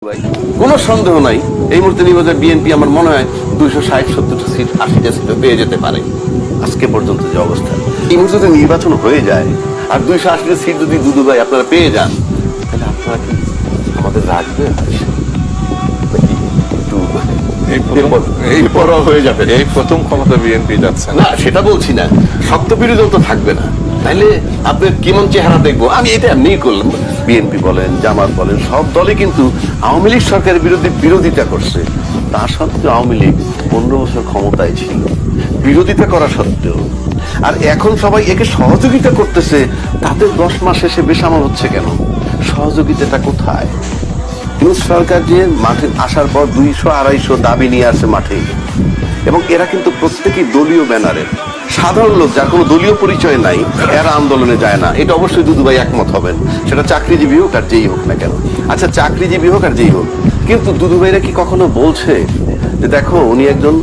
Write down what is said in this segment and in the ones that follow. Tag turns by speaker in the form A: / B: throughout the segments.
A: কোনো সন্দেহ নাই এই মুহূর্তে নির্বাচনে বিএনপি আমার মনে হয় 260-70টা সিট 80টা সিট পেয়ে যেতে পারে। আজকে পর্যন্ত যে অবস্থা, এই মুহূর্তে নির্বাচন হয়ে যায় আর 280টা সিট যদি দুদু ভাই আপনারা পেয়ে যান, তাহলে আপনারা কি আমাদের রাখবেন? হয়ে যাবে।
B: এই প্রথম ক্ষমতা বিএনপি যাচ্ছে
A: না, সেটা বলছি না, শক্ত বিরোধী তো থাকবে না, তাইলে আপনি কেমন চেহারা দেখবো? আমি এটা এমনি করলাম। বিএনপি বলেন, জামাত বলেন, সব দলে কিন্তু আওয়ামী লীগ সরকারের বিরুদ্ধে বিরোধিতা করছে। তা সত্ত্বেও আওয়ামী লীগ 15 বছর ক্ষমতায় ছিল, বিরোধিতা করা সত্ত্বেও। আর এখন সবাই একে সহযোগিতা করতেছে, তাতে 10 মাস শেষে বেসামাল হচ্ছে কেন? সহযোগিতাটা কোথায়? সরকার যে মাঠে আসার পর 200-250 দাবি নিয়ে আসে মাঠে, এবং এরা কিন্তু প্রত্যেকেই দলীয় ব্যানারের। সাধারণ লোক যার কোনো দলীয় পরিচয় নাই, এরা আন্দোলনে যায় না। এটা অবশ্যই দুদু ভাই একমত হবেন, সেটা চাকরিজীবী হোক আর যেই হোক না কেন। আচ্ছা, চাকরিজীবী হোক আর যেই হোক, কিন্তু দুদু ভাইরা কি কখনো বলছে যে দেখো উনি একজন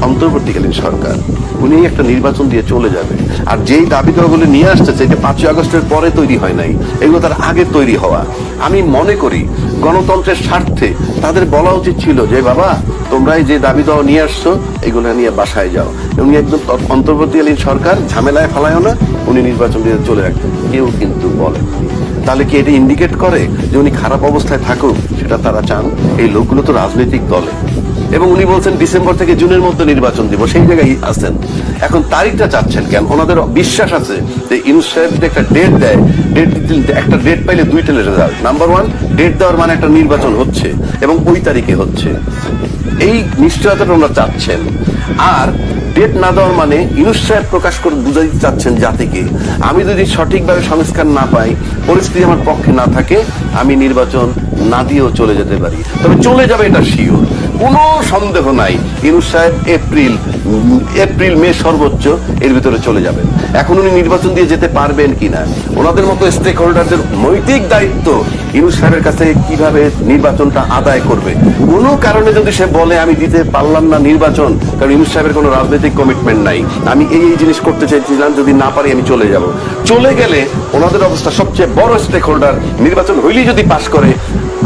A: অন্তর্বর্তীকালীন সরকার, উনি একটা নির্বাচন দিয়ে চলে যাবে, আর যেই দাবি দেওয়াগুলো নিয়ে আসতেছে এটা 5ই আগস্টের পরে তৈরি হয় নাই, এগুলো তার আগে তৈরি হওয়া। আমি মনে করি গণতন্ত্রের স্বার্থে তাদের বলা উচিত ছিল যে বাবা, তোমরা যে দাবি দেওয়া নিয়ে আসছো এগুলো নিয়ে বাসায় যাও। উনি একদম অন্তর্বর্তীকালীন সরকার, ঝামেলায় ফেলায়ও না, উনি নির্বাচন দিয়ে চলে রাখবেন। কেউ কিন্তু বলে, তাহলে কি এটা ইন্ডিকেট করে যে উনি খারাপ অবস্থায় থাকুক? সেটা তারা চান। এই লোকগুলো তো রাজনৈতিক দলে, এবং উনি বলছেন ডিসেম্বর থেকে জুনের মধ্যে নির্বাচন দিব, সেই জায়গায় আছেন। এখন তারিখটা চাচ্ছেন কেন? ওনাদের বিশ্বাস আছে যে ইউনূস সাহেব যদি একটা ডেট দেয়, একটা ডেট পাইলে 2টা রেজাল্ট। নাম্বার 1, ডেট দেওয়ার মানে একটা নির্বাচন হচ্ছে এবং ওই তারিখে হচ্ছে, এই নিশ্চয়তাটা ওনারা চাচ্ছেন। আর ডেট না দেওয়ার মানে ইউনূস সাহেব প্রকাশ করে বুঝাইতে চাচ্ছেন জাতিকে, আমি যদি সঠিকভাবে সংস্কার না পাই, পরিস্থিতি আমার পক্ষে না থাকে, আমি নির্বাচন না দিয়েও চলে যেতে পারি। তবে চলে যাবে এটা শিওর, কোনো সন্দেহ নাই। ইউনূস সাহেব এপ্রিল মে সর্বোচ্চ এর ভিতরে চলে যাবেন। এখন উনি নির্বাচন দিয়ে যেতে পারবেন কিনা, ওনাদের মতো স্টেক হোল্ডারদের নৈতিক দায়িত্ব ইউনূস সাহেবের কাছে কিভাবে নির্বাচনটা আদায় করবে। কোনো কারণে যদি সে বলে আমি দিতে পারলাম না নির্বাচন, কারণ ইউনূস সাহেবের কোনো রাজনৈতিক কমিটমেন্ট নাই, আমি এই জিনিস করতে চাইছিলাম, যদি না পারি আমি চলে যাব, চলে গেলে ওনাদের অবস্থা সবচেয়ে বড় স্টেক হোল্ডার নির্বাচন হইলেই যদি পাশ করে,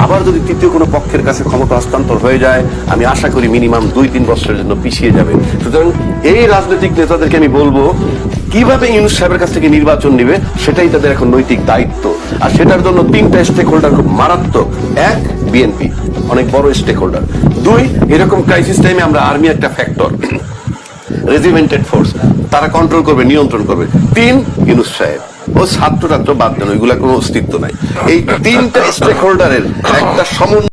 A: আবার যদি তৃতীয় কোনো পক্ষের কাছে ক্ষমতা হস্তান্তর হয়ে যায়, আমি আশা করি মিনিমাম 2-3 বছরের জন্য পিছিয়ে যাবে। সুতরাং এই রাজনৈতিক নেতাদেরকে আমি বলবো, কিভাবে ইউনূস সাহেবের কাছ থেকে নির্বাচন নিবে সেটাই তাদের এখন নৈতিক দায়িত্ব। আর সেটার জন্য 3টা স্টেক হোল্ডার খুব মারাত্মক। 1, বিএনপি অনেক বড় স্টেক হোল্ডার। 2, এরকম ক্রাইসিস টাইমে আমরা আর্মি একটা ফ্যাক্টর, রেজিমেন্টেড ফোর্স, তারা কন্ট্রোল করবে, নিয়ন্ত্রণ করবে। 3, ইউনূস সাহেব, ও ছাত্র বাদ দেন, ওইগুলা কোনো অস্তিত্ব নাই। এই 3টা স্টেক হোল্ডারের একটা সমন্বয়